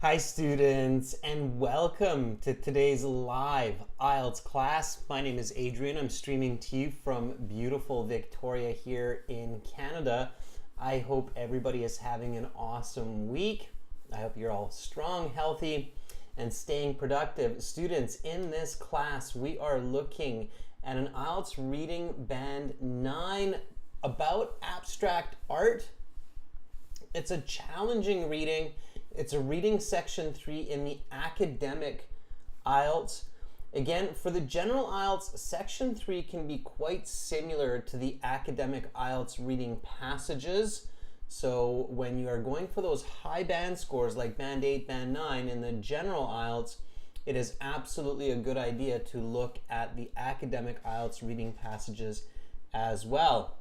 Hi students, and welcome to today's live IELTS class. My name is Adrian. I'm streaming to you from beautiful Victoria here in Canada. I hope everybody is having an awesome week. I hope you're all strong, healthy, and staying productive. Students, in this class we are looking at an IELTS reading band 9 about abstract art. It's a challenging reading. It's a reading section 3 in the academic IELTS. Again, for the general IELTS, section 3 can be quite similar to the academic IELTS reading passages. So when you are going for those high band scores like band 8, band 9 in the general IELTS, it is absolutely a good idea to look at the academic IELTS reading passages as well.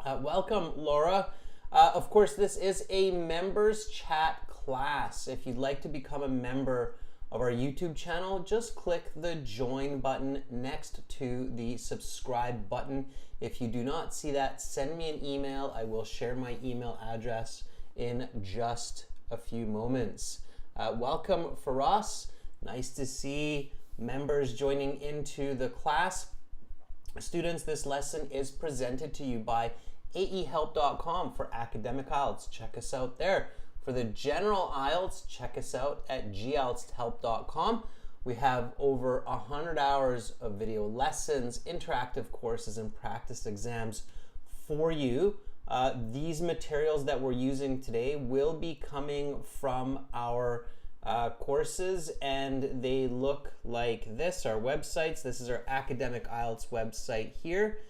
Welcome, Laura. Of course, this is a members chat class. If you'd like to become a member of our YouTube channel, just click the join button next to the subscribe button. If you do not see that, send me an email. I will share my email address in just a few moments. Welcome, Faraz. Nice to see members joining into the class. Students, this lesson is presented to you by aehelp.com for academic IELTS. Check us out there. For the general IELTS, check us out at gieltshelp.com. We have over 100 hours of video lessons, interactive courses, and practice exams for you. These materials that we're using today will be coming from our courses, and they look like this, our websites. This is our academic IELTS website here.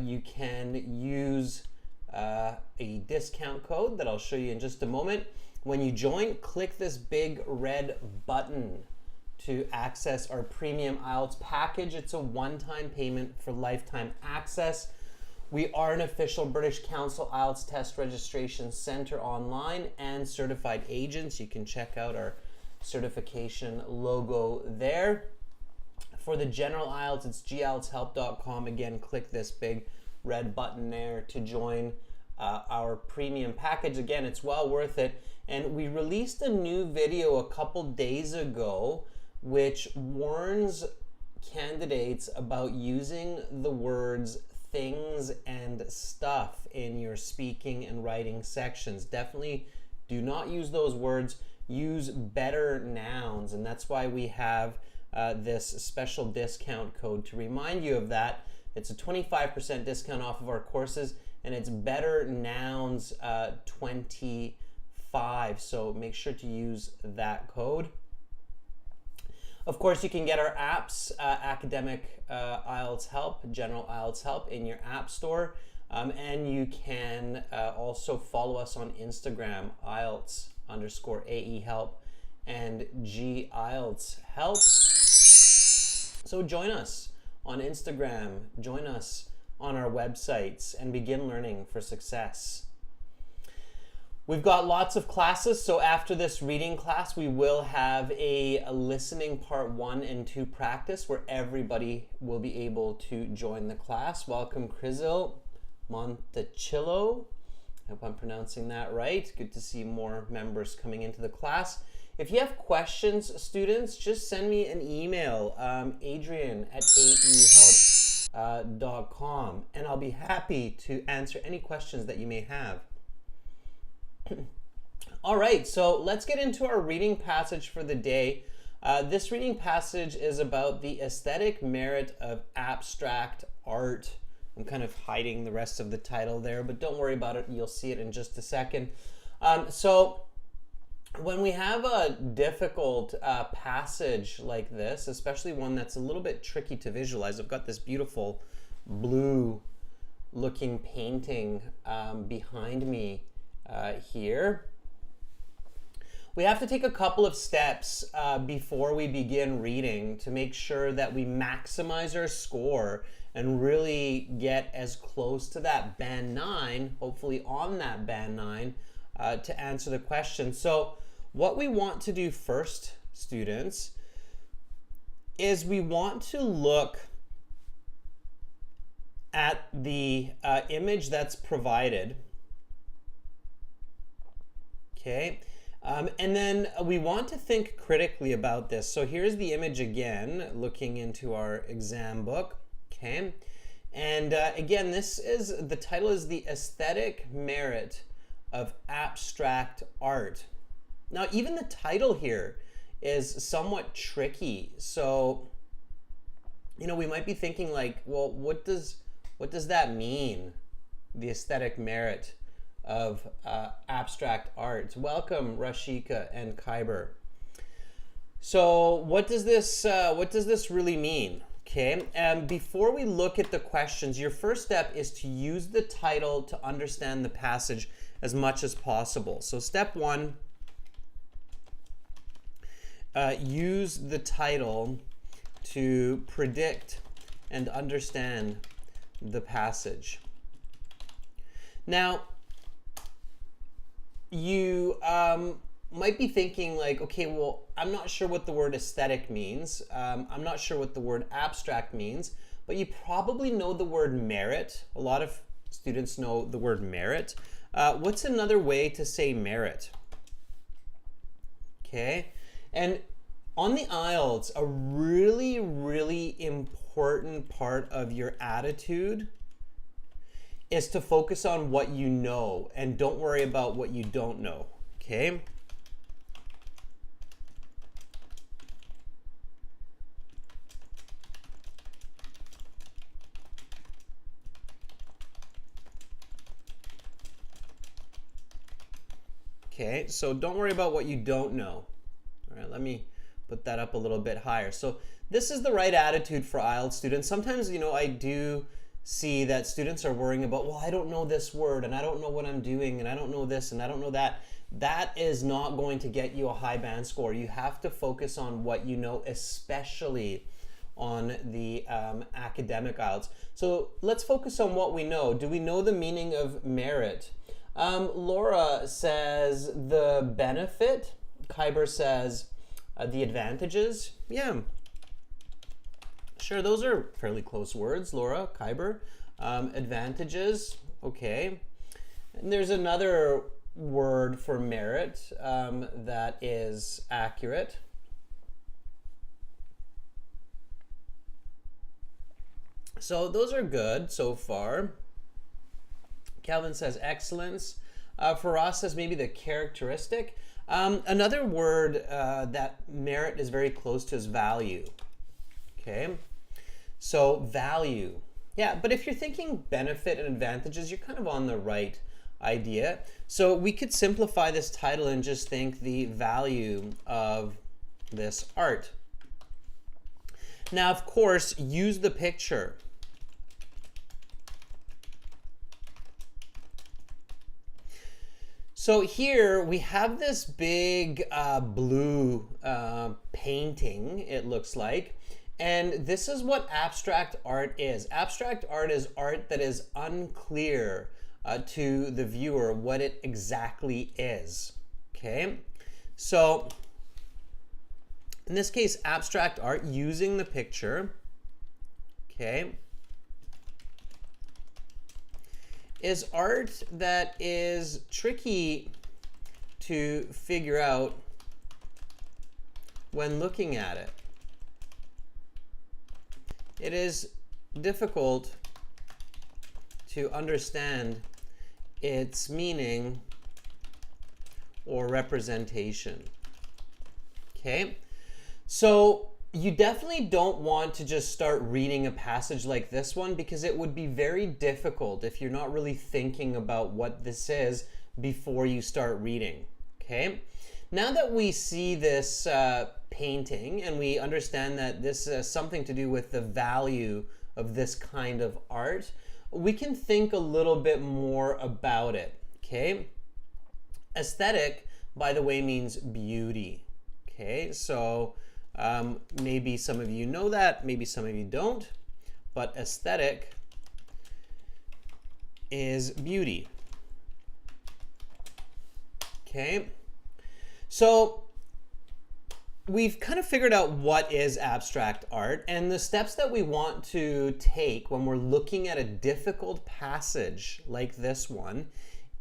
You can use a discount code that I'll show you in just a moment. When you join, click this big red button to access our premium IELTS package. It's a one-time payment for lifetime access. We are an official British Council IELTS test registration center online and certified agents. You can check out our certification logo there. For the general IELTS, it's gieltshelp.com. Again, click this big red button there to join our premium package. Again, it's well worth it. And we released a new video a couple days ago which warns candidates about using the words things and stuff in your speaking and writing sections. Definitely do not use those words. Use better nouns, and that's why we have this special discount code to remind you of that. It's a 25% discount off of our courses, and it's better nouns 25. So make sure to use that code. Of course, you can get our apps, Academic IELTS Help, General IELTS Help in your app store. And you can also follow us on Instagram, IELTS_AEHelp and GIELTS Help. So join us on Instagram, join us on our websites, and begin learning for success. We've got lots of classes, so after this reading class, we will have a listening part 1 and 2 practice where everybody will be able to join the class. Welcome, Crisil Montechillo. I hope I'm pronouncing that right. Good to see more members coming into the class. If you have questions, students, just send me an email, adrian@aehelp.com, and I'll be happy to answer any questions that you may have. All right, so let's get into our reading passage for the day. This reading passage is about the aesthetic merit of abstract art. I'm kind of hiding the rest of the title there, but don't worry about it. You'll see it in just a second. So when we have a difficult passage like this, especially one that's a little bit tricky to visualize, I've got this beautiful blue looking painting behind me here. We have to take a couple of steps before we begin reading to make sure that we maximize our score and really get as close to that band 9, hopefully on that band 9, to answer the question. So what we want to do first, students, is we want to look at the image that's provided. Okay, And then we want to think critically about this. So here's the image again, looking into our exam book, okay? And again, the title is The Aesthetic Merit of Abstract Art. Now, even the title here is somewhat tricky. So, you know, we might be thinking like, well, what does that mean? The aesthetic merit of abstract art. Welcome, Rashika and Kyber. So what does this really mean? Okay, and before we look at the questions, your first step is to use the title to understand the passage as much as possible. So step one, use the title to predict and understand the passage. Now, you might be thinking like, okay, well, I'm not sure what the word aesthetic means. I'm not sure what the word abstract means, but you probably know the word merit. A lot of students know the word merit. What's another way to say merit? Okay, and on the IELTS, a really, really important part of your attitude is to focus on what you know and don't worry about what you don't know, okay? Okay, so don't worry about what you don't know. All right, let me put that up a little bit higher. So this is the right attitude for IELTS students. Sometimes, you know, I do see that students are worrying about, well, I don't know this word and I don't know what I'm doing and I don't know this and I don't know that. That is not going to get you a high band score. You have to focus on what you know, especially on the academic IELTS. So let's focus on what we know. Do we know the meaning of merit? Laura says the benefit. Kyber says the advantages. Yeah. Sure, those are fairly close words, Laura, Kyber. Advantages, okay. And there's another word for merit that is accurate. So those are good so far. Calvin says excellence. Faraz says maybe the characteristic. Another word that merit is very close to is value. Okay, so value. Yeah, but if you're thinking benefit and advantages, you're kind of on the right idea. So we could simplify this title and just think the value of this art. Now, of course, use the picture. So here we have this big blue painting, it looks like. And this is what abstract art is. Abstract art is art that is unclear to the viewer what it exactly is. Okay, so in this case, abstract art using the picture, okay, is art that is tricky to figure out when looking at it. It is difficult to understand its meaning or representation. Okay, so you definitely don't want to just start reading a passage like this one because it would be very difficult if you're not really thinking about what this is before you start reading. Okay, now that we see this painting and we understand that this has something to do with the value of this kind of art, we can think a little bit more about it. Okay, aesthetic, by the way, means beauty. Okay, so maybe some of you know that, maybe some of you don't, but aesthetic is beauty. Okay, so we've kind of figured out what is abstract art, and the steps that we want to take when we're looking at a difficult passage like this one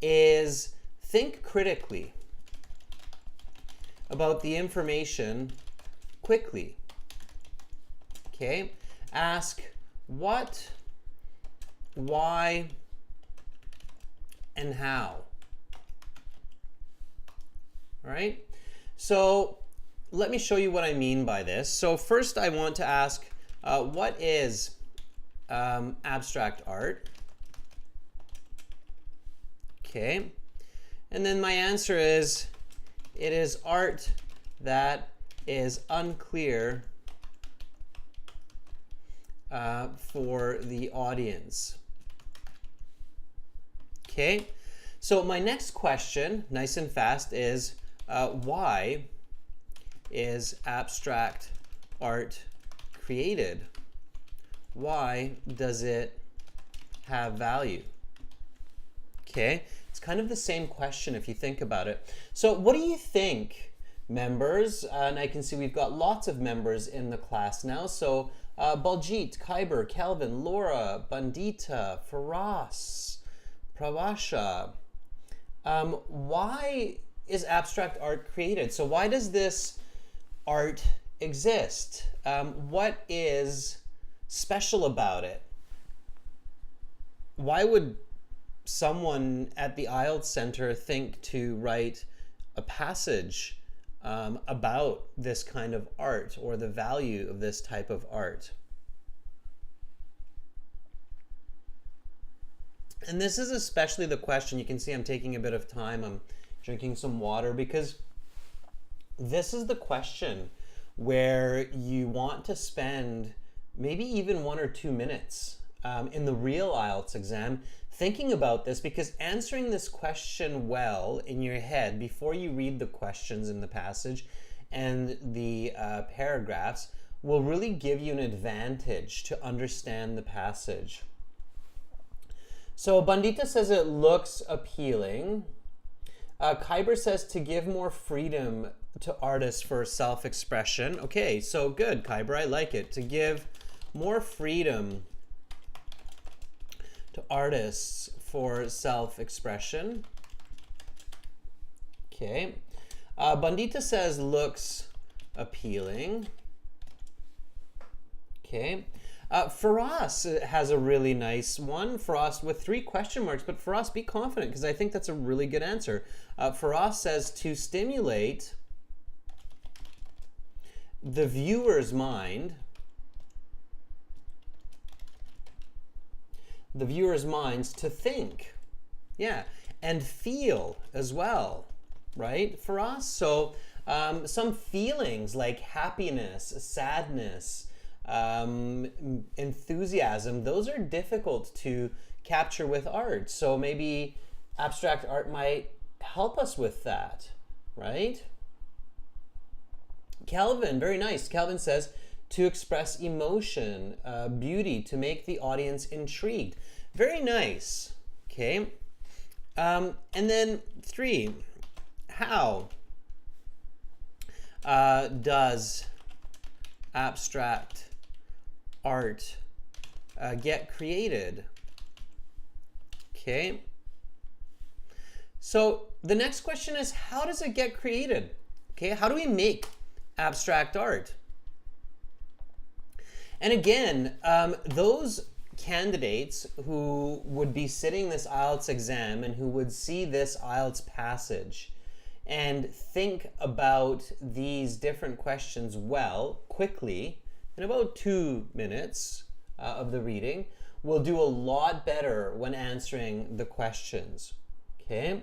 is think critically. about the information quickly. Okay? Ask what, why, and how. All right? So let me show you what I mean by this. So first I want to ask, what is abstract art? Okay. And then my answer is, it is art that is unclear for the audience. Okay. So my next question, nice and fast, is why is abstract art created? Why does it have value? Okay, it's kind of the same question if you think about it. So what do you think, members? And I can see we've got lots of members in the class now. So Baljit, Khyber, Kelvin, Laura, Bandita, Faraz, Pravasha. Why is abstract art created? So why does this art exist? What is special about it? Why would someone at the IELTS Center think to write a passage about this kind of art or the value of this type of art? And this is especially the question. You can see I'm taking a bit of time. I'm drinking some water because this is the question where you want to spend maybe even 1 or 2 minutes in the real IELTS exam thinking about this, because answering this question well in your head before you read the questions in the passage and the paragraphs will really give you an advantage to understand the passage. So Bandita says it looks appealing. Khyber says to give more freedom to artists for self-expression. Okay, so good, Khyber, I like it. To give more freedom to artists for self-expression. Okay. Bandita says looks appealing. Okay. Faraz has a really nice one. Faraz with 3 question marks, but Faraz, be confident because I think that's a really good answer. Faraz says to stimulate the viewer's mind, the viewer's minds to think, yeah, and feel as well, right, Faraz? So some feelings like happiness, sadness, enthusiasm, those are difficult to capture with art. So maybe abstract art might help us with that, right? Kelvin, very nice. Kelvin says to express emotion, beauty, to make the audience intrigued. Very nice. Okay. And then 3, how does abstract art get created? Okay. So the next question is, how does it get created? Okay, how do we make abstract art? And again, those candidates who would be sitting this IELTS exam and who would see this IELTS passage and think about these different questions well, quickly, in about 2 minutes of the reading, will do a lot better when answering the questions. Okay?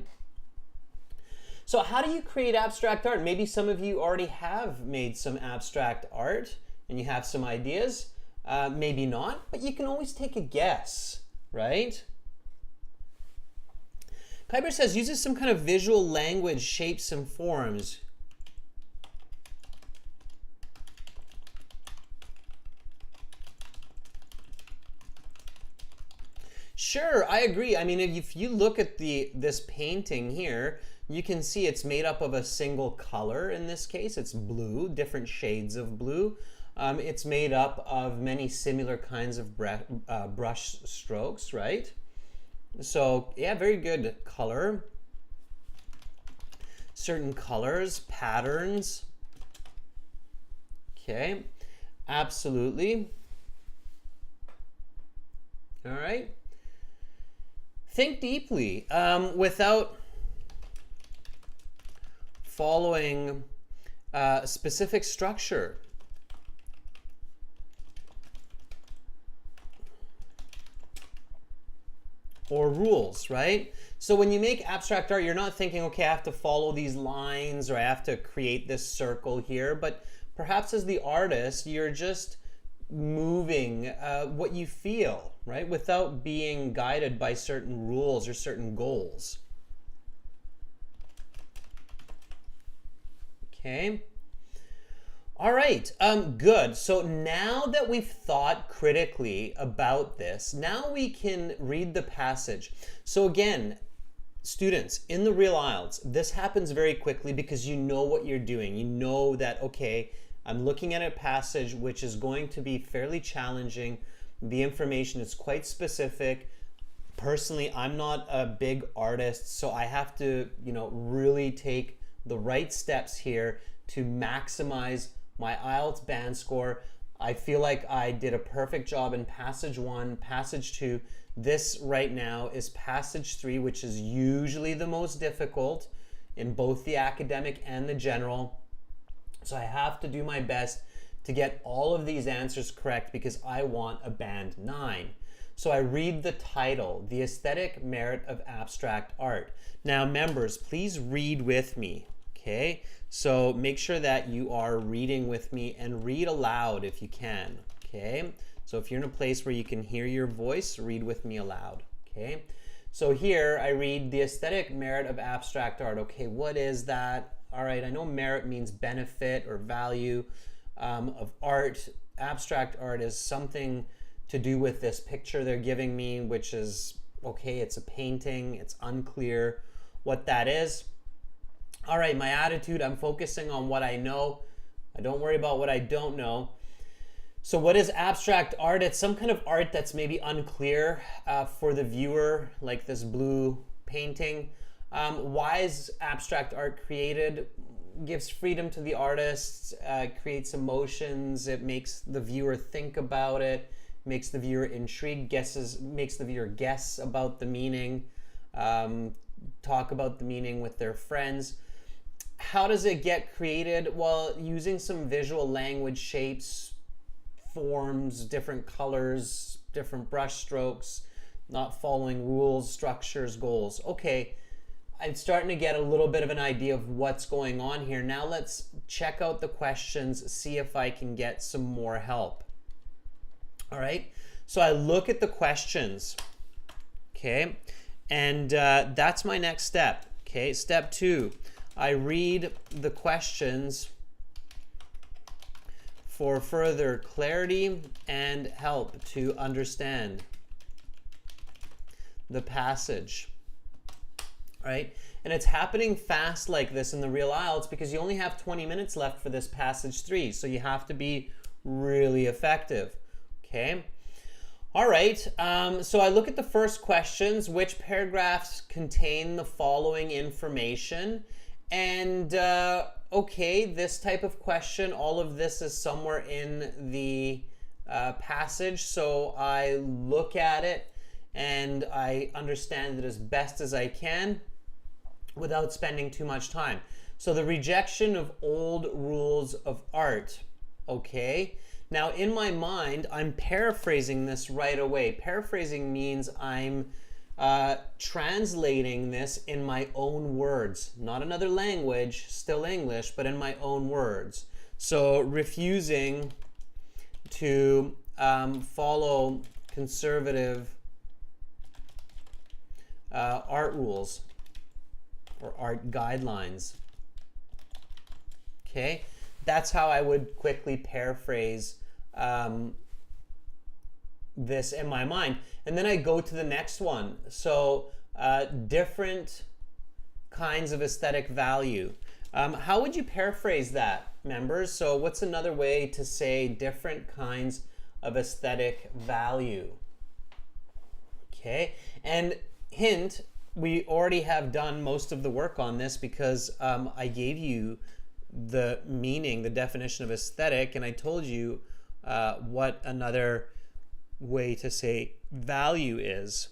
So how do you create abstract art? Maybe some of you already have made some abstract art and you have some ideas. Maybe not, but you can always take a guess, right? Khyber says uses some kind of visual language, shapes and forms. Sure, I agree. I mean, if you look at this painting here, you can see it's made up of a single color. In this case, it's blue, different shades of blue. It's made up of many similar kinds of brush strokes, right? So yeah, very good color. certain colors, patterns. Okay, absolutely. All right. Think deeply without following a specific structure. Or rules, right? So when you make abstract art, you're not thinking, okay, I have to follow these lines or I have to create this circle here, but perhaps as the artist, you're just moving what you feel, right? Without being guided by certain rules or certain goals. Okay. All right, good. So now that we've thought critically about this, now we can read the passage. So again, students, in the real IELTS, this happens very quickly because you know what you're doing. You know that, okay, I'm looking at a passage which is going to be fairly challenging. The information is quite specific. Personally, I'm not a big artist, so I have to, really take the right steps here to maximize my IELTS band score. I feel like I did a perfect job in passage 1, passage 2. This right now is passage 3, which is usually the most difficult in both the academic and the general. So I have to do my best to get all of these answers correct because I want a band 9. So I read the title, The Aesthetic Merit of Abstract Art. Now, members, please read with me, okay? So make sure that you are reading with me and read aloud if you can, okay? So if you're in a place where you can hear your voice, read with me aloud, okay? So here I read The Aesthetic Merit of Abstract Art. Okay, what is that? All right, I know merit means benefit or value of art. Abstract art is something to do with this picture they're giving me, which is, okay, it's a painting. It's unclear what that is. All right, my attitude, I'm focusing on what I know. I don't worry about what I don't know. So what is abstract art? It's some kind of art that's maybe unclear for the viewer, like this blue painting. Why is abstract art created? Gives freedom to the artist, creates emotions, it makes the viewer think about it, makes the viewer intrigued, makes the viewer guess about the meaning, talk about the meaning with their friends. How does it get created? Well, using some visual language, shapes, forms, different colors, different brush strokes, not following rules, structures, goals. Okay, I'm starting to get a little bit of an idea of what's going on here. Now let's check out the questions, see if I can get some more help. All right, so I look at the questions, okay, and that's my next step. Okay, step 2, I read the questions for further clarity and help to understand the passage. Right? And it's happening fast like this in the real IELTS because you only have 20 minutes left for this passage 3, so you have to be really effective. Okay? All right, so I look at the first questions, which paragraphs contain the following information, and okay, this type of question, all of this is somewhere in the passage, so I look at it and I understand it as best as I can without spending too much time. So the rejection of old rules of art, okay? Now in my mind, I'm paraphrasing this right away. Paraphrasing means I'm translating this in my own words, not another language, still English, but in my own words. So refusing to follow conservative art rules or art guidelines. Okay, that's how I would quickly paraphrase this in my mind. And then I go to the next one. So different kinds of aesthetic value. How would you paraphrase that, members? So what's another way to say different kinds of aesthetic value? Okay, and hint, we already have done most of the work on this because I gave you the meaning, the definition of aesthetic, and I told you what another way to say value is.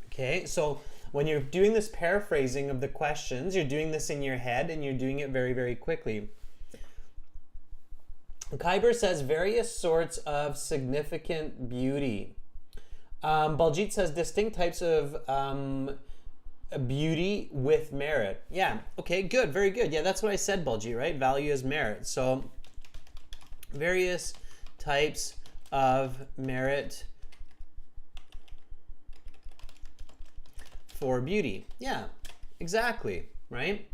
Okay, so when you're doing this paraphrasing of the questions, you're doing this in your head and you're doing it very, very quickly. Khyber says various sorts of significant beauty. Baljit says distinct types of beauty with merit. Yeah, okay, good, very good. Yeah, that's what I said, Baljit, right? Value is merit. So various types of merit for beauty. Yeah, exactly, right?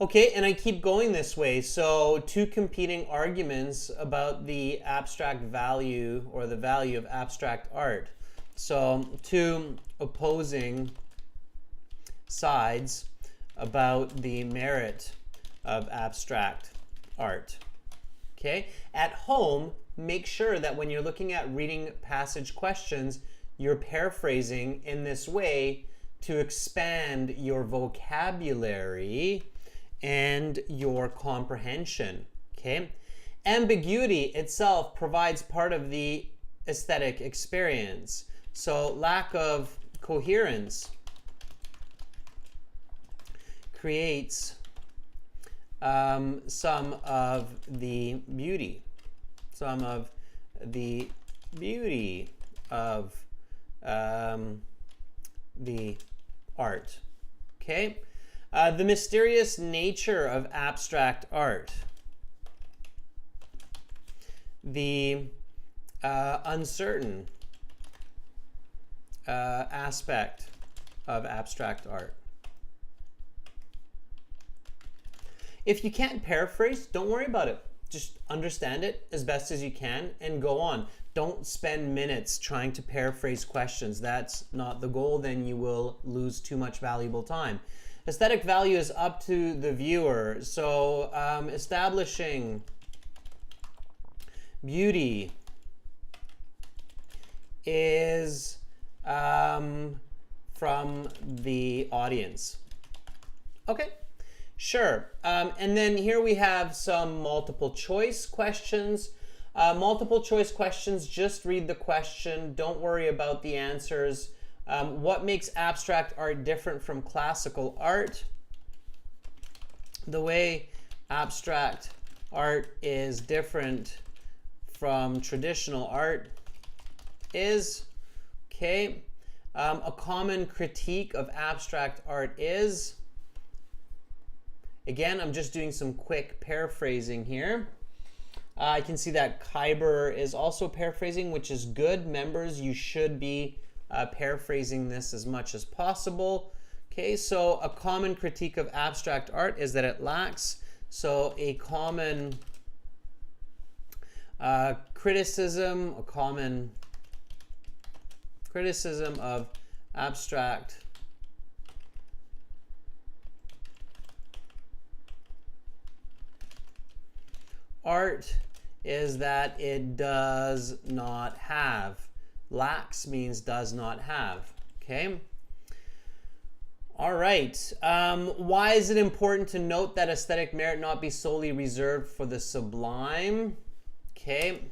Okay, and I keep going this way. So two competing arguments about the abstract value or the value of abstract art. So two opposing sides about the merit of abstract art. Okay, at home, make sure that when you're looking at reading passage questions, you're paraphrasing in this way to expand your vocabulary and your comprehension. Okay, ambiguity itself provides part of the aesthetic experience. So lack of coherence creates some of the beauty of the art. Okay, the mysterious nature of abstract art, the uncertain aspect of abstract art. If you can't paraphrase, don't worry about it. Just understand it as best as you can and go on. Don't spend minutes trying to paraphrase questions. That's not the goal. Then you will lose too much valuable time. Aesthetic value is up to the viewer. So establishing beauty is from the audience. Okay. Sure. And then here we have some multiple choice questions. Multiple choice questions, just read the question. Don't worry about the answers. What makes abstract art different from classical art? The way abstract art is different from traditional art is, okay, a common critique of abstract art is, again, I'm just doing some quick paraphrasing here. I can see that Khyber is also paraphrasing, which is good. Members, you should be paraphrasing this as much as possible. Okay, so a common critique of abstract art is that it lacks. So a common criticism of abstract art is that it does not have. Lacks means does not have. Okay. All right. Why is it important to note that aesthetic merit not be solely reserved for the sublime? Okay.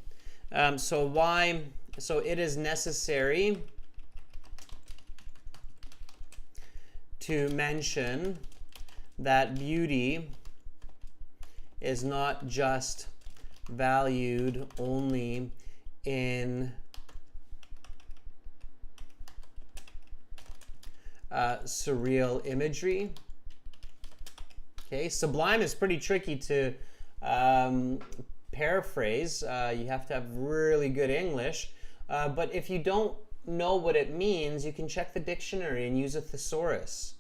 So it is necessary to mention that beauty is not just valued only in surreal imagery. Okay, sublime is pretty tricky to paraphrase. You have to have really good English. But if you don't know what it means, you can check the dictionary and use a thesaurus.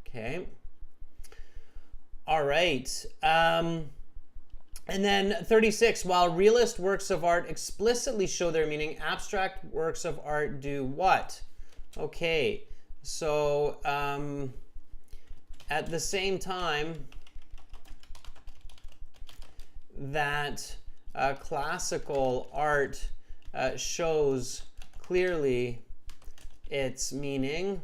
Okay. All right. And then 36, while realist works of art explicitly show their meaning, abstract works of art do what? Okay. So at the same time that classical art shows clearly its meaning.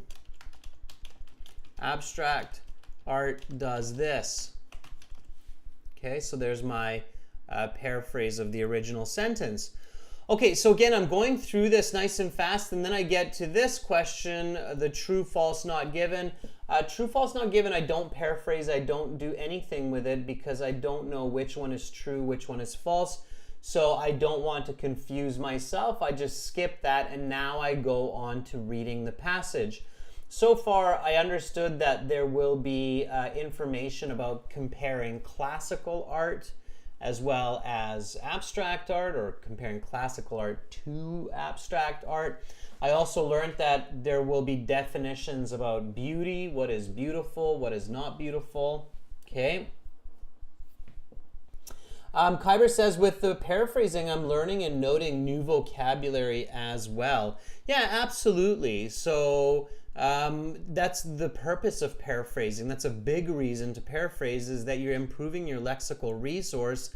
Abstract art does this. Okay, so there's my paraphrase of the original sentence. Okay, so again, I'm going through this nice and fast, and then I get to this question, the true, false, not given. True, false, not given, I don't paraphrase, I don't do anything with it because I don't know which one is true, which one is false. So I don't want to confuse myself. I just skip that, and now I go on to reading the passage. So far, I understood that there will be information about comparing classical art as well as abstract art, or comparing classical art to abstract art. I also learned that there will be definitions about beauty, what is beautiful, what is not beautiful. Okay. Kyber says, with the paraphrasing, I'm learning and noting new vocabulary as well. Yeah, absolutely. So that's the purpose of paraphrasing. That's a big reason to paraphrase, is that you're improving your lexical resource,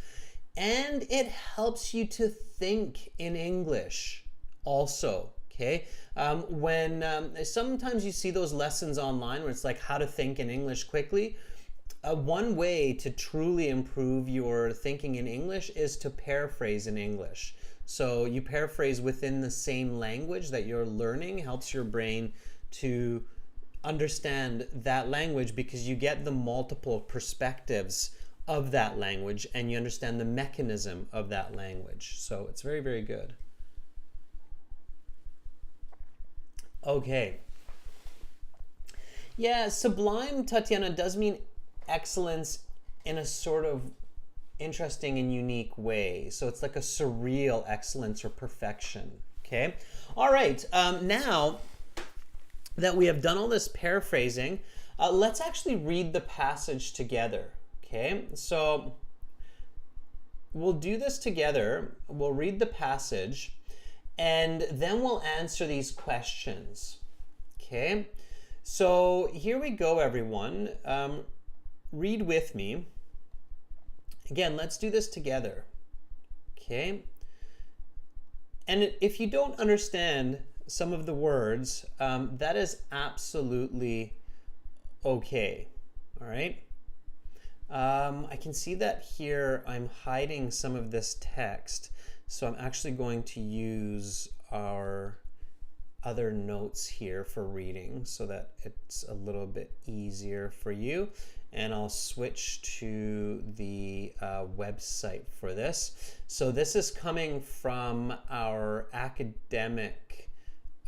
and it helps you to think in English also. Okay, when sometimes you see those lessons online where it's like how to think in English quickly. One way to truly improve your thinking in English is to paraphrase in English. So you paraphrase within the same language that you're learning, helps your brain to understand that language because you get the multiple perspectives of that language and you understand the mechanism of that language. So it's very, very good. Okay. Yeah, sublime, Tatiana, does mean excellence in a sort of interesting and unique way. So it's like a surreal excellence or perfection. Okay. All right. Now that we have done all this paraphrasing, let's actually read the passage together. Okay. So we'll do this together. We'll read the passage and then we'll answer these questions. Okay. So here we go, everyone. Read with me. Again, let's do this together. Okay. And if you don't understand some of the words, that is absolutely okay. All right. I can see that here I'm hiding some of this text. So I'm actually going to use our other notes here for reading so that it's a little bit easier for you. And I'll switch to the website for this. So this is coming from our academic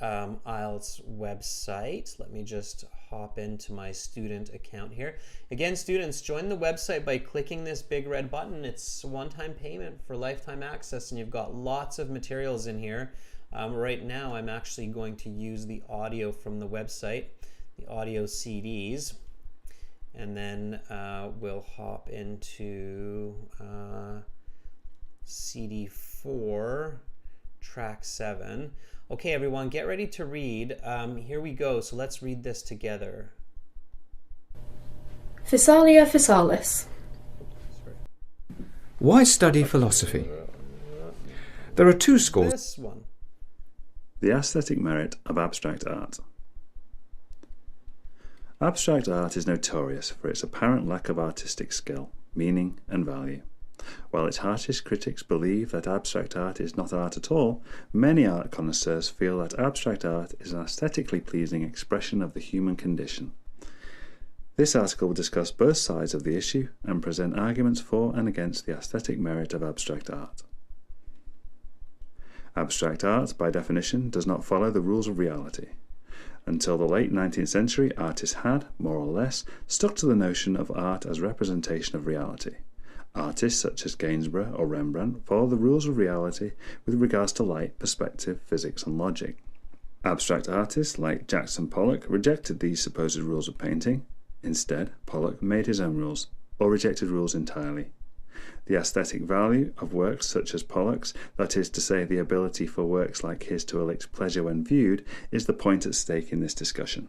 IELTS website. Let me just hop into my student account here. Again, students, join the website by clicking this big red button. It's one-time payment for lifetime access, and you've got lots of materials in here. Right now, I'm actually going to use the audio from the website, the audio CDs. And then we'll hop into CD4, track 7. Okay, everyone, get ready to read. Here we go. So let's read this together. Physalia Physalis. Why study philosophy? There are two schools. This one. The aesthetic merit of abstract art. Abstract art is notorious for its apparent lack of artistic skill, meaning and value. While its harshest critics believe that abstract art is not art at all, many art connoisseurs feel that abstract art is an aesthetically pleasing expression of the human condition. This article will discuss both sides of the issue and present arguments for and against the aesthetic merit of abstract art. Abstract art, by definition, does not follow the rules of reality. Until the late 19th century, artists had, more or less, stuck to the notion of art as representation of reality. Artists such as Gainsborough or Rembrandt follow the rules of reality with regards to light, perspective, physics and logic. Abstract artists like Jackson Pollock rejected these supposed rules of painting. Instead, Pollock made his own rules, or rejected rules entirely. The aesthetic value of works such as Pollock's, that is to say the ability for works like his to elicit pleasure when viewed, is the point at stake in this discussion.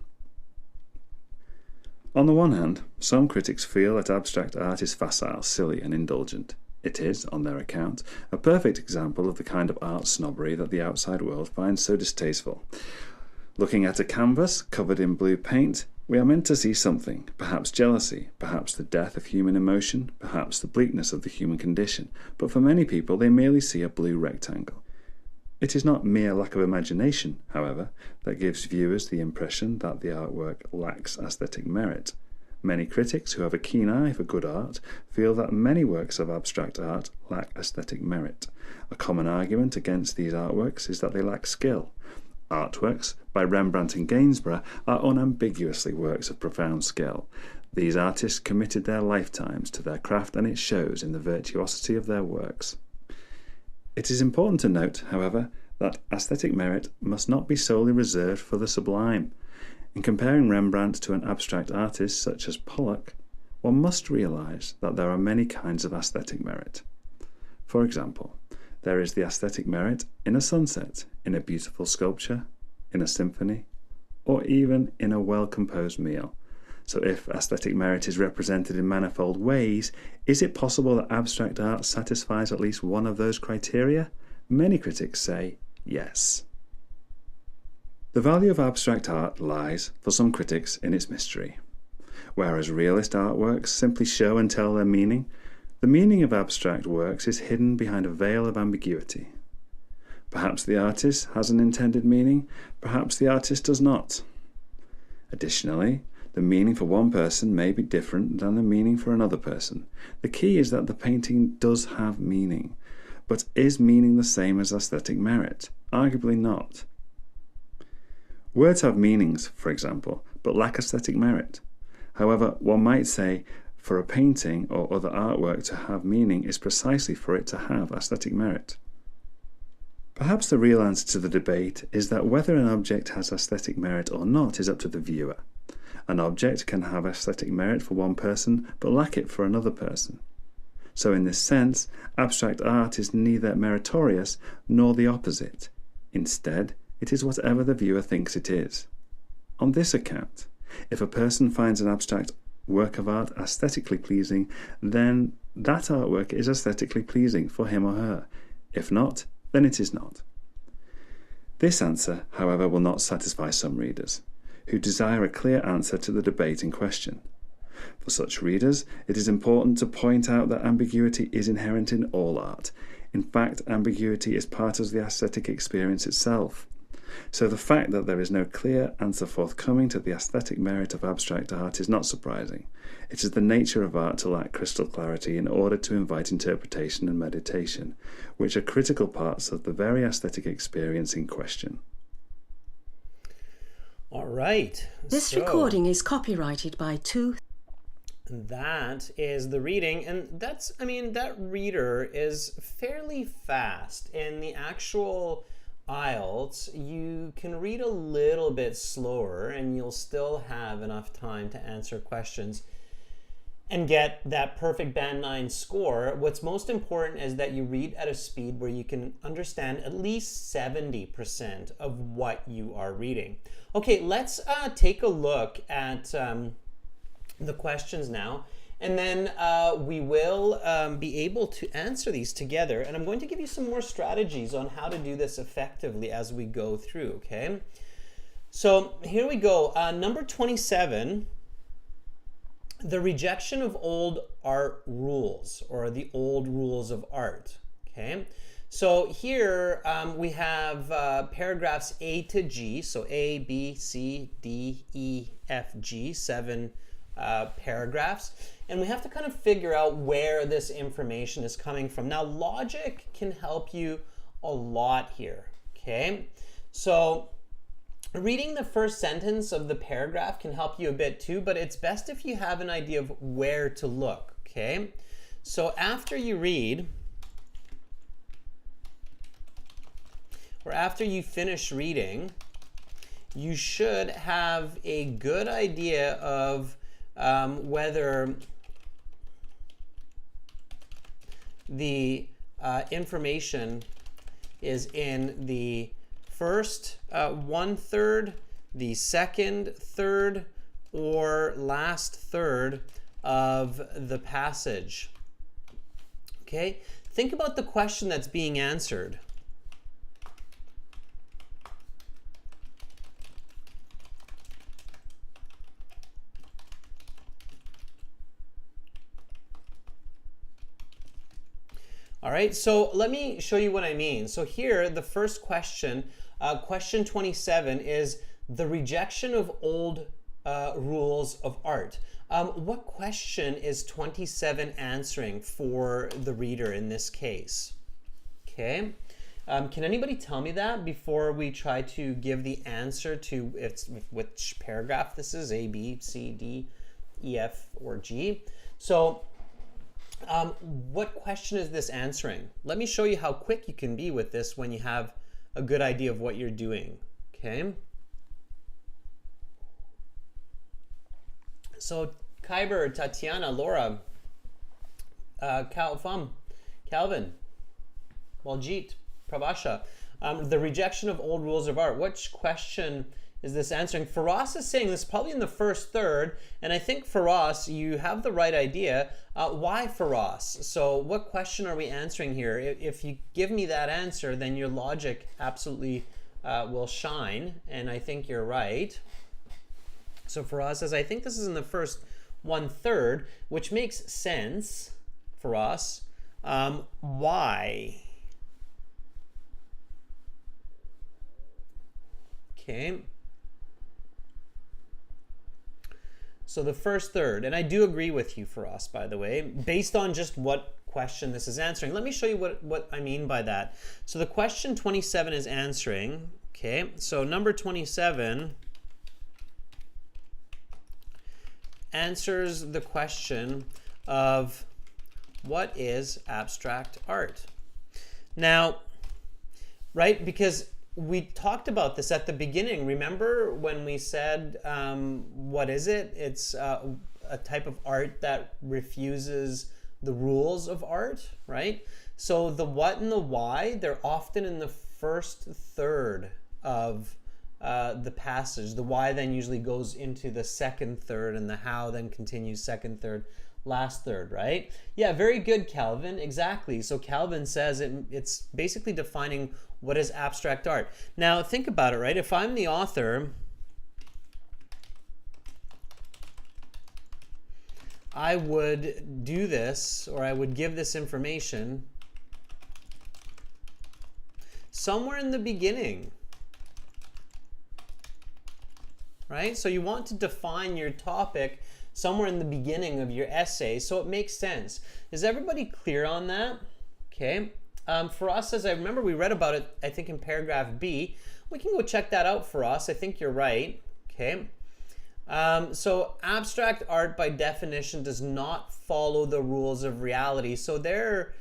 On the one hand, some critics feel that abstract art is facile, silly and indulgent. It is, on their account, a perfect example of the kind of art snobbery that the outside world finds so distasteful. Looking at a canvas covered in blue paint, we are meant to see something, perhaps jealousy, perhaps the death of human emotion, perhaps the bleakness of the human condition, but for many people they merely see a blue rectangle. It is not mere lack of imagination, however, that gives viewers the impression that the artwork lacks aesthetic merit. Many critics who have a keen eye for good art feel that many works of abstract art lack aesthetic merit. A common argument against these artworks is that they lack skill. Artworks by Rembrandt and Gainsborough are unambiguously works of profound skill. These artists committed their lifetimes to their craft, and it shows in the virtuosity of their works. It is important to note, however, that aesthetic merit must not be solely reserved for the sublime. In comparing Rembrandt to an abstract artist such as Pollock, one must realise that there are many kinds of aesthetic merit. For example, there is the aesthetic merit in a sunset, in a beautiful sculpture, in a symphony, or even in a well-composed meal. So if aesthetic merit is represented in manifold ways, is it possible that abstract art satisfies at least one of those criteria? Many critics say yes. The value of abstract art lies, for some critics, in its mystery. Whereas realist artworks simply show and tell their meaning, the meaning of abstract works is hidden behind a veil of ambiguity. Perhaps the artist has an intended meaning, perhaps the artist does not. Additionally, the meaning for one person may be different than the meaning for another person. The key is that the painting does have meaning, but is meaning the same as aesthetic merit? Arguably not. Words have meanings, for example, but lack aesthetic merit. However, one might say for a painting or other artwork to have meaning is precisely for it to have aesthetic merit. Perhaps the real answer to the debate is that whether an object has aesthetic merit or not is up to the viewer. An object can have aesthetic merit for one person but lack it for another person. So in this sense, abstract art is neither meritorious nor the opposite. Instead, it is whatever the viewer thinks it is. On this account, if a person finds an abstract work of art aesthetically pleasing, then that artwork is aesthetically pleasing for him or her. If not, then it is not. This answer, however, will not satisfy some readers, who desire a clear answer to the debate in question. For such readers, it is important to point out that ambiguity is inherent in all art. In fact, ambiguity is part of the aesthetic experience itself. So the fact that there is no clear answer forthcoming to the aesthetic merit of abstract art is not surprising. It is the nature of art to lack crystal clarity in order to invite interpretation and meditation, which are critical parts of the very aesthetic experience in question. All right. This recording is copyrighted by That is the reading, and that reader is fairly fast. In the actual IELTS, you can read a little bit slower and you'll still have enough time to answer questions and get that perfect band 9 score. What's most important is that you read at a speed where you can understand at least 70% of what you are reading. Okay, let's take a look at the questions now, and then we will be able to answer these together, and I'm going to give you some more strategies on how to do this effectively as we go through, okay? So here we go. Number 27, the rejection of old art rules, or the old rules of art, okay? So here we have paragraphs A to G, so A, B, C, D, E, F, G, 7 paragraphs, and we have to kind of figure out where this information is coming from. Now, logic can help you a lot here, okay? So reading the first sentence of the paragraph can help you a bit too, but it's best if you have an idea of where to look, okay? So after you read, or after you finish reading, you should have a good idea of whether the information is in the first 1/3, the second third, or last third of the passage. Okay, think about the question that's being answered. All right, so let me show you what I mean. So here, the first question, question 27, is the rejection of old rules of art. What question is 27 answering for the reader in this case? Okay, can anybody tell me that before we try to give the answer to which paragraph this is, A, B, C, D, E, F, or G? So what question is this answering? Let me show you how quick you can be with this when you have a good idea of what you're doing. Okay. So Kyber, Tatiana, Laura, Calvin, Waljit, Pravasha, the rejection of old rules of art. Which question is this answering? Faraz is saying this is probably in the first third, and I think Faraz, you have the right idea. Why Faraz? So what question are we answering here? If you give me that answer, then your logic absolutely will shine, and I think you're right. So Faraz says, I think this is in the first 1/3, which makes sense for us. Why? Okay. So the first third, and I do agree with you for us, by the way, based on just what question this is answering. Let me show you what I mean by that. So the question 27 is answering, okay, so number 27 answers the question of what is abstract art? Now, right, because we talked about this at the beginning. Remember when we said, what is it? It's a type of art that refuses the rules of art, right? So the what and the why, they're often in the first third of the passage. The why then usually goes into the second third, and the how then continues second third, last third, right? Yeah, very good, Calvin. Exactly. So Calvin says it's basically defining what is abstract art. Now think about it, right? If I'm the author, I would do this, or I would give this information somewhere in the beginning, right? So you want to define your topic somewhere in the beginning of your essay, so it makes sense. Is everybody clear on that? Okay. For us, as I remember, we read about it, I think, in paragraph B. We can go check that out for us. I think you're right. Okay. So abstract art, by definition, does not follow the rules of reality. So there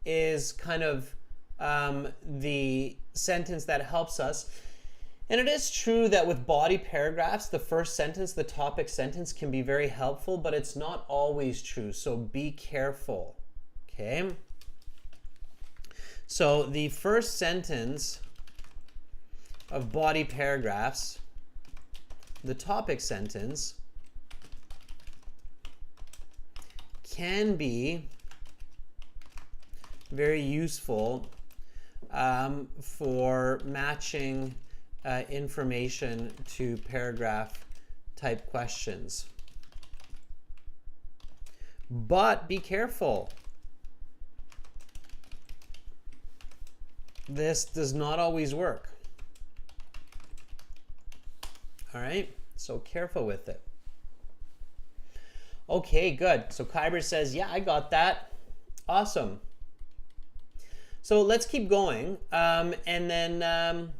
is kind of the sentence that helps us. And it is true that with body paragraphs, the first sentence, the topic sentence, can be very helpful, but it's not always true. So be careful. Okay. So the first sentence of body paragraphs, the topic sentence, can be very useful for matching information to paragraph type questions. But be careful. This does not always work. All right, so careful with it. Okay, good. So Kyber says, yeah, I got that. Awesome. So let's keep going, and then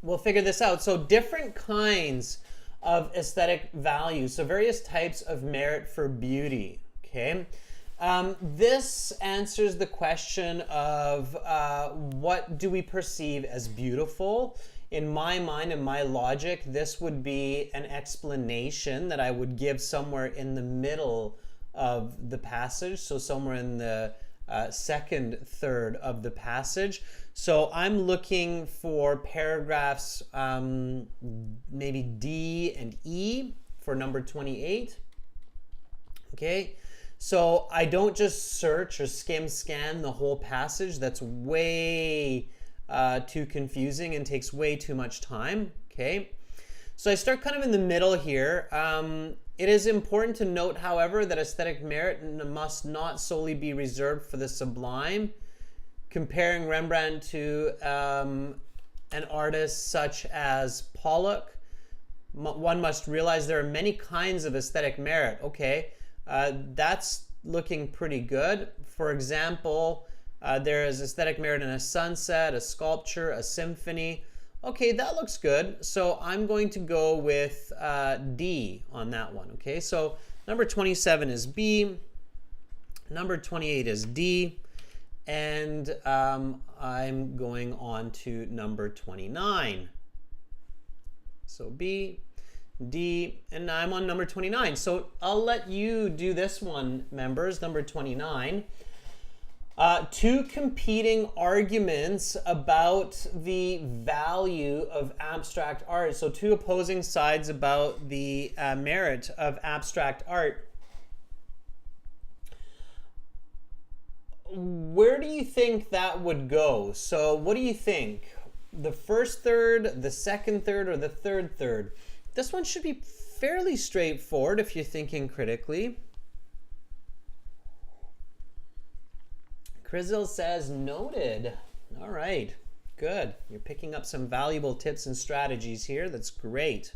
we'll figure this out. So different kinds of aesthetic values. So various types of merit for beauty. Okay. This answers the question of what do we perceive as beautiful? In my mind and my logic, this would be an explanation that I would give somewhere in the middle of the passage. So somewhere in the second third of the passage. So I'm looking for paragraphs maybe D and E for number 28. Okay. So I don't just search or scan the whole passage. That's way too confusing and takes way too much time. Okay, so I start kind of in the middle here. It is important to note, however, that aesthetic merit must not solely be reserved for the sublime. Comparing Rembrandt to an artist such as Pollock, one must realize there are many kinds of aesthetic merit. Okay, that's looking pretty good. For example, there is aesthetic merit in a sunset, a sculpture, a symphony. Okay, that looks good. So I'm going to go with D on that one. Okay, so number 27 is B, number 28 is D, and I'm going on to number 29. So B, D, and I'm on number 29. So I'll let you do this one, members, number 29. Two competing arguments about the value of abstract art. So two opposing sides about the merit of abstract art. Where do you think that would go? So what do you think? The first third, the second third, or the third third? This one should be fairly straightforward if you're thinking critically. Crizzle says noted. All right, good. You're picking up some valuable tips and strategies here. That's great.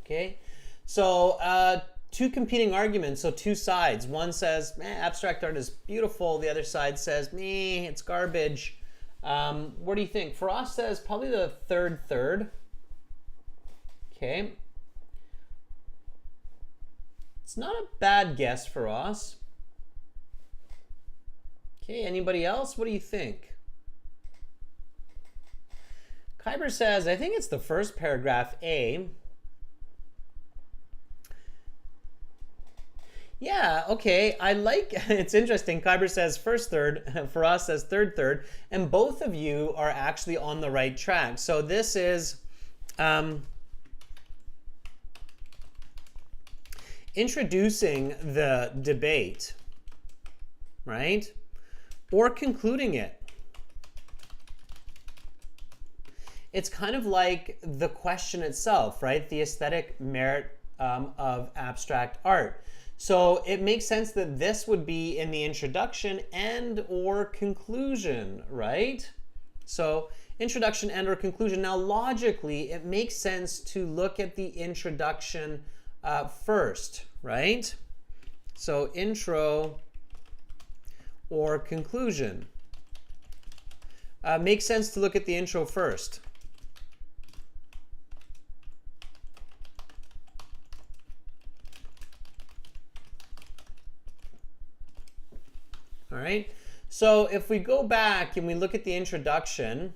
Okay, so two competing arguments, so two sides. One says, abstract art is beautiful. The other side says, it's garbage. What do you think? Frost says probably the third. Okay. It's not a bad guess for us. Okay, anybody else? What do you think? Kyber says, I think it's the first paragraph, A. Yeah, okay, I like, it's interesting. Kyber says first third, for us says third, and both of you are actually on the right track. So this is introducing the debate, right? Or concluding it. It's kind of like the question itself, right? The aesthetic merit of abstract art. So it makes sense that this would be in the introduction and or conclusion, right? So introduction and or conclusion. Now logically, it makes sense to look at the introduction first, right? So intro or conclusion. Makes sense to look at the intro first. All right, so if we go back and we look at the introduction,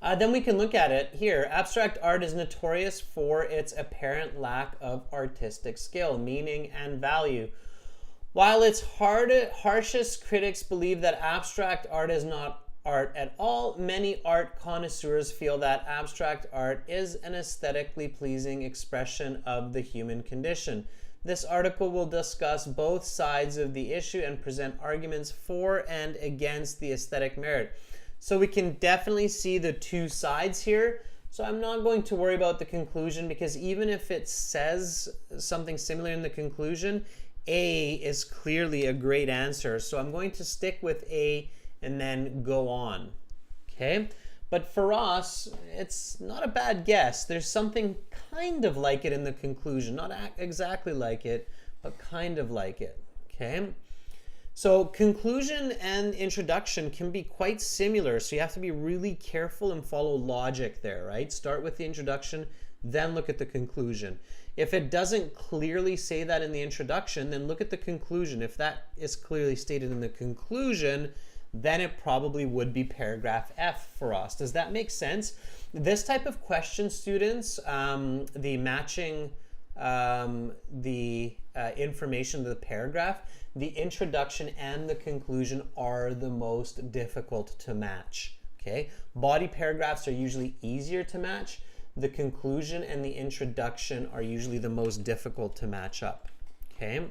then we can look at it here. Abstract art is notorious for its apparent lack of artistic skill, meaning, and value. While its harshest critics believe that abstract art is not art at all, many art connoisseurs feel that abstract art is an aesthetically pleasing expression of the human condition. This article will discuss both sides of the issue and present arguments for and against the aesthetic merit. So we can definitely see the two sides here. So I'm not going to worry about the conclusion, because even if it says something similar in the conclusion, A is clearly a great answer. So I'm going to stick with A and then go on. Okay? But for us, it's not a bad guess. There's something kind of like it in the conclusion. Not exactly like it, but kind of like it. Okay? So conclusion and introduction can be quite similar. So you have to be really careful and follow logic there, right? Start with the introduction, then look at the conclusion. If it doesn't clearly say that in the introduction, then look at the conclusion. If that is clearly stated in the conclusion, then it probably would be paragraph F for us. Does that make sense? This type of question, students, the matching the information to the paragraph, the introduction and the conclusion are the most difficult to match. Okay, body paragraphs are usually easier to match. The conclusion and the introduction are usually the most difficult to match up. Okay.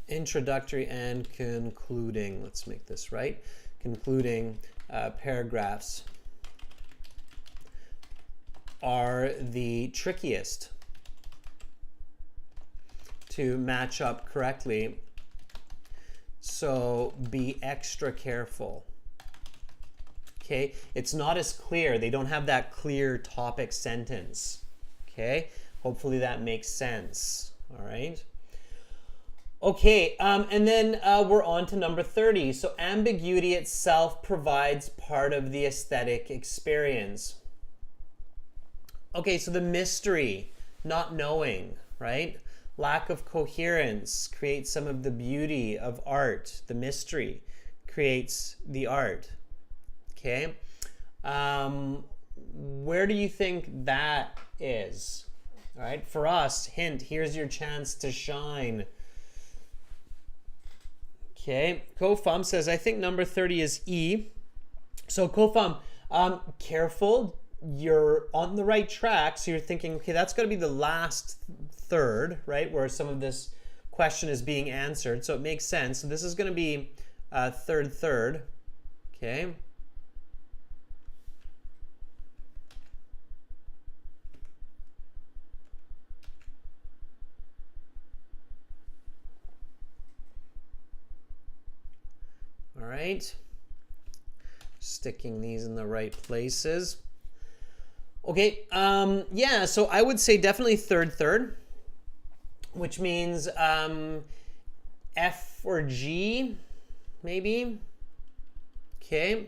Introductory and concluding. Let's make this right. Concluding paragraphs are the trickiest to match up correctly. So be extra careful. Okay, it's not as clear. They don't have that clear topic sentence. Okay, hopefully that makes sense. All right. Okay, and then we're on to number 30. So ambiguity itself provides part of the aesthetic experience. Okay, so the mystery, not knowing, right? Lack of coherence creates some of the beauty of art. The mystery creates the art. Okay, where do you think that is? All right, for us, hint, here's your chance to shine. Okay, Kofam says, I think number 30 is E. So Kofam, careful, you're on the right track. So you're thinking, okay, that's got to be the last third, right, where some of this question is being answered. So it makes sense. So this is going to be third. Okay. All right, sticking these in the right places. Okay, yeah, so I would say definitely third, which means F or G, maybe. Okay,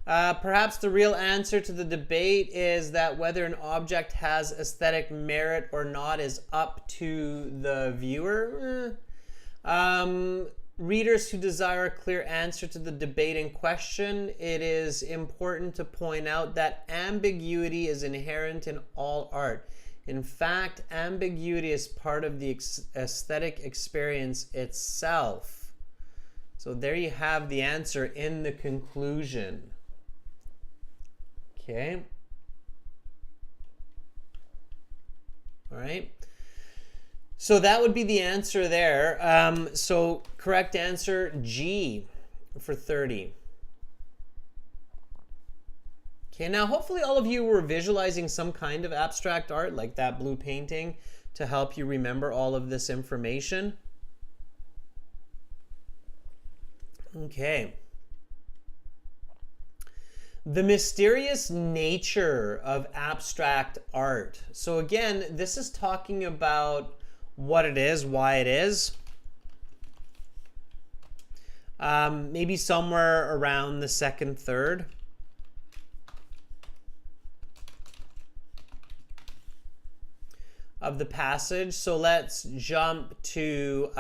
perhaps the real answer to the debate is that whether an object has aesthetic merit or not is up to the viewer. Readers who desire a clear answer to the debate in question, it is important to point out that ambiguity is inherent in all art. In fact, ambiguity is part of the aesthetic experience itself. So there you have the answer in the conclusion. Okay. All right. So that would be the answer there. So correct answer, G for 30. Okay, now hopefully all of you were visualizing some kind of abstract art like that blue painting to help you remember all of this information. Okay. The mysterious nature of abstract art. So again, this is talking about what it is, why it is. Maybe somewhere around the second third. Of the passage. So let's jump to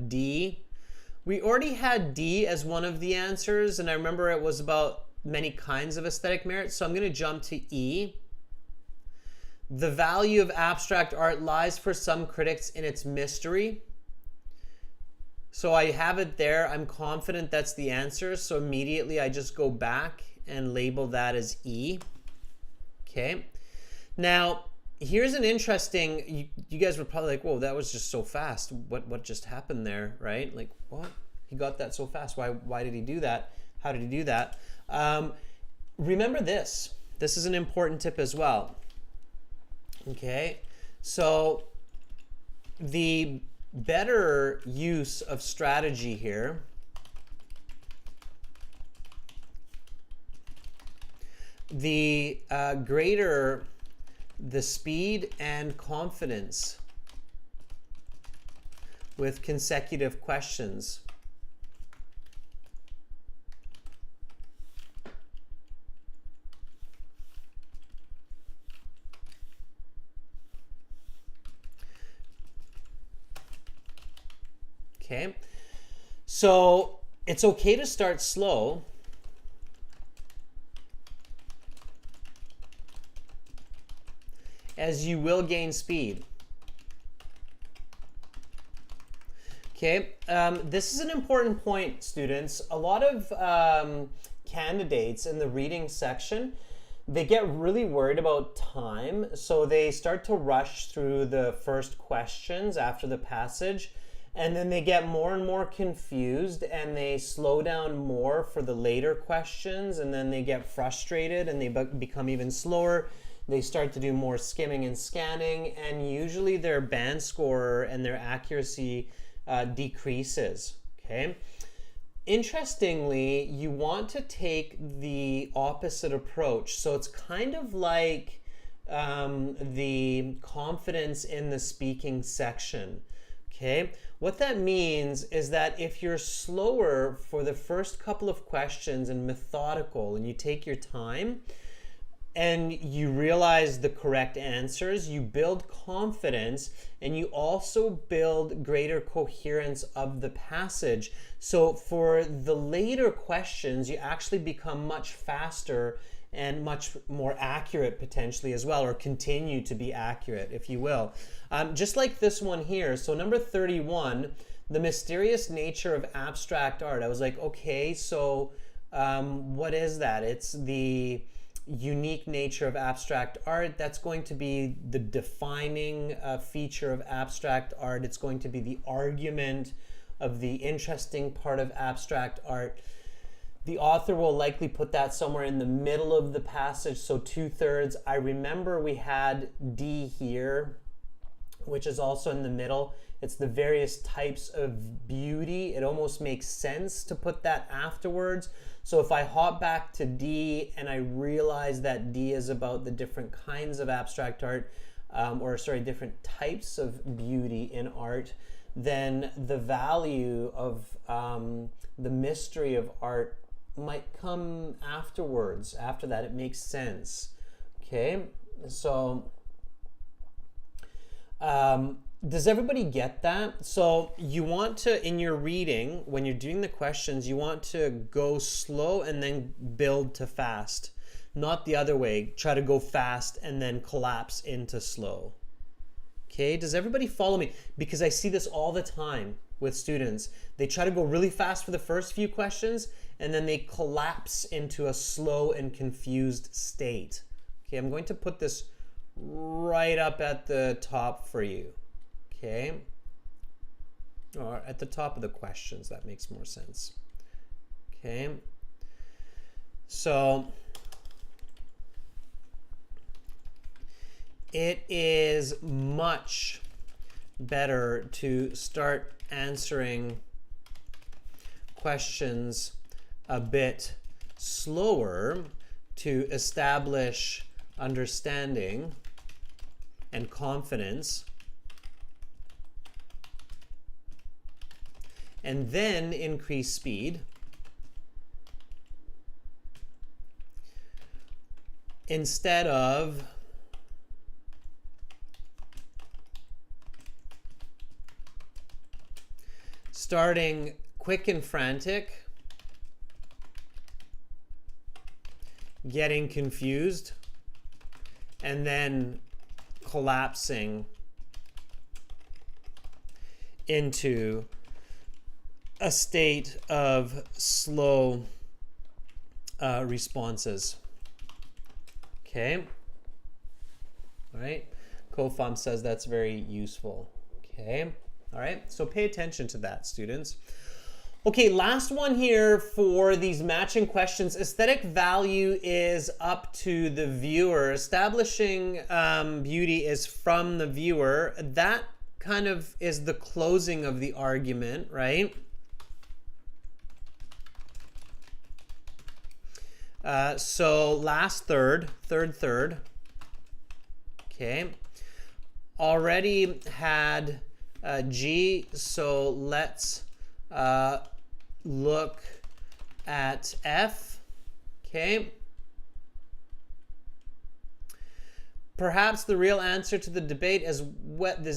D. We already had D as one of the answers, and I remember it was about many kinds of aesthetic merit, so I'm going to jump to E. The value of abstract art lies for some critics in its mystery. So I have it there. I'm confident that's the answer. So immediately I just go back and label that as E. Okay. Now, here's an interesting, you guys were probably like, whoa, that was just so fast. What just happened there, right? Like, what? He got that so fast. Why did he do that? How did he do that? Remember this. This is an important tip as well. Okay, so the better use of strategy here the greater the speed and confidence with consecutive questions. Okay, so it's okay to start slow. As you will gain speed. Okay, this is an important point, students. A lot of candidates in the reading section, they get really worried about time, so they start to rush through the first questions after the passage, and then they get more and more confused, and they slow down more for the later questions, and then they get frustrated and they become even slower. They start to do more skimming and scanning, and usually their band score and their accuracy decreases. Okay. Interestingly, you want to take the opposite approach. So it's kind of like the confidence in the speaking section. Okay, what that means is that if you're slower for the first couple of questions and methodical, and you take your time and you realize the correct answers, you build confidence, and you also build greater coherence of the passage. So for the later questions, you actually become much faster and much more accurate potentially as well, or continue to be accurate, if you will. Just like this one here. So number 31, the mysterious nature of abstract art. I was like, okay, so what is that? It's the unique nature of abstract art. That's going to be the defining feature of abstract art. It's going to be the argument of the interesting part of abstract art. The author will likely put that somewhere in the middle of the passage, so 2/3. I remember we had D here, which is also in the middle. It's the various types of beauty. It almost makes sense to put that afterwards. So if I hop back to D and I realize that D is about the different kinds of abstract art, different types of beauty in art, then the value of the mystery of art might come afterwards. After that, it makes sense. Okay, so does everybody get that? So you want to, in your reading, when you're doing the questions, you want to go slow and then build to fast. Not the other way. Try to go fast and then collapse into slow. Okay, does everybody follow me? Because I see this all the time with students. They try to go really fast for the first few questions, and then they collapse into a slow and confused state. Okay, I'm going to put this right up at the top for you. Okay, or at the top of the questions, that makes more sense. Okay, so it is much better to start answering questions a bit slower to establish understanding and confidence, and then increase speed, instead of starting quick and frantic, getting confused, and then collapsing into a state of slow responses. Okay. All right. Kofam says that's very useful. Okay. All right. So pay attention to that, students. Okay, last one here for these matching questions. Aesthetic value is up to the viewer. Establishing beauty is from the viewer. That kind of is the closing of the argument, right? So last third. Okay. Already had G, so let's look at F. Okay. Perhaps the real answer to the debate is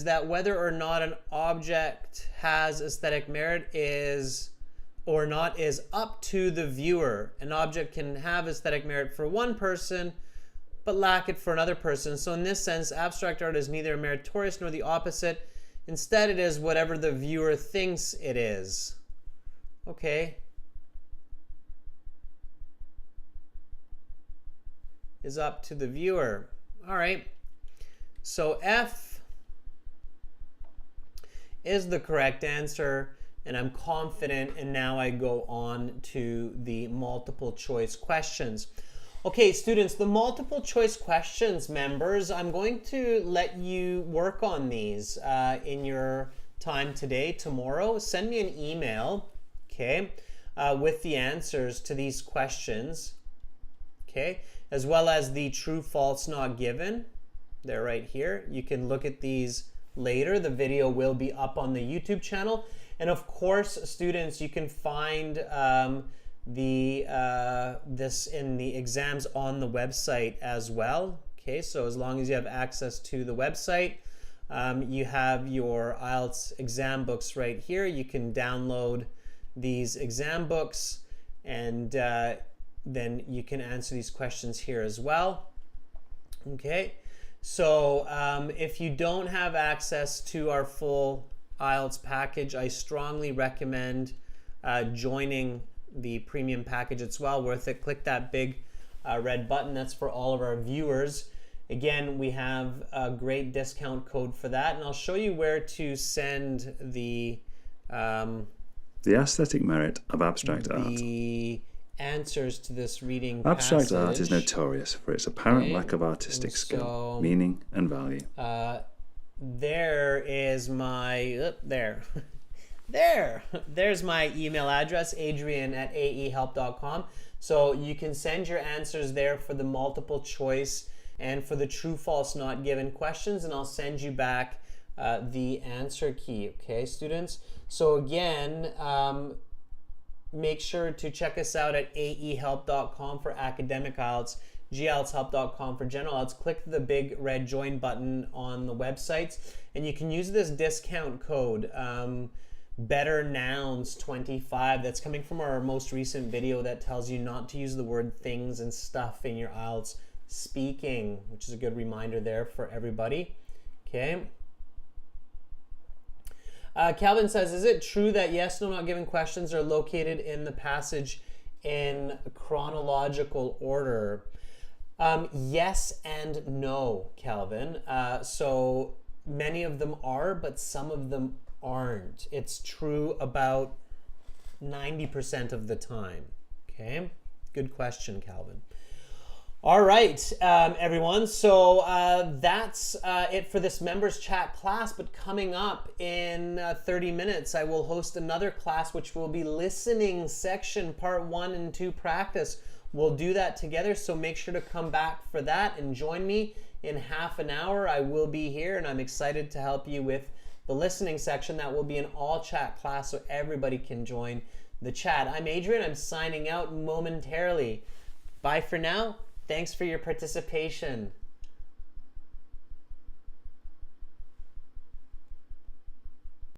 that whether or not an object has aesthetic merit is or not is up to the viewer. An object can have aesthetic merit for one person but lack it for another person. So in this sense, abstract art is neither meritorious nor the opposite. Instead, it is whatever the viewer thinks it is. Okay. Is up to the viewer. All right. So F is the correct answer, and I'm confident, and now I go on to the multiple choice questions. Okay, students, the multiple choice questions, members, I'm going to let you work on these in your time today, tomorrow. Send me an email, okay, with the answers to these questions, okay, as well as the true, false, not given. They're right here. You can look at these later. The video will be up on the YouTube channel. And of course, students, you can find this in the exams on the website as well. Okay, so as long as you have access to the website, you have your IELTS exam books right here. You can download these exam books, and then you can answer these questions here as well. Okay, so if you don't have access to our full IELTS package, I strongly recommend joining the premium package. It's well worth it. Click that big red button. That's for all of our viewers. Again, we have a great discount code for that, and I'll show you where to send the aesthetic merit of abstract art. The answers to this reading Abstract passage. art is notorious for its apparent lack of artistic skill, meaning, and value. There is my there's my email address, adrian@aehelp.com. So you can send your answers there for the multiple choice and for the true, false, not given questions, and I'll send you back the answer key. Okay, students? So again, make sure to check us out at aehelp.com for academic IELTS, GIELTShelp.com for general IELTS. Click the big red join button on the websites, and you can use this discount code, Better Nouns 25. That's coming from our most recent video that tells you not to use the word things and stuff in your IELTS speaking, which is a good reminder there for everybody. Okay. Calvin says, is it true that yes, no, not given questions are located in the passage in chronological order? Yes and no, Calvin. So many of them are, but some of them aren't. It's true about 90% of the time. Okay, good question, Calvin. All right, everyone. So that's it for this members chat class. But coming up in 30 minutes, I will host another class, which will be listening section, part 1 and 2 practice. We'll do that together. So make sure to come back for that and join me in half an hour. I will be here, and I'm excited to help you with the listening section. That will be an all chat class, so everybody can join the chat. I'm Adrian. I'm signing out momentarily. Bye for now. Thanks for your participation.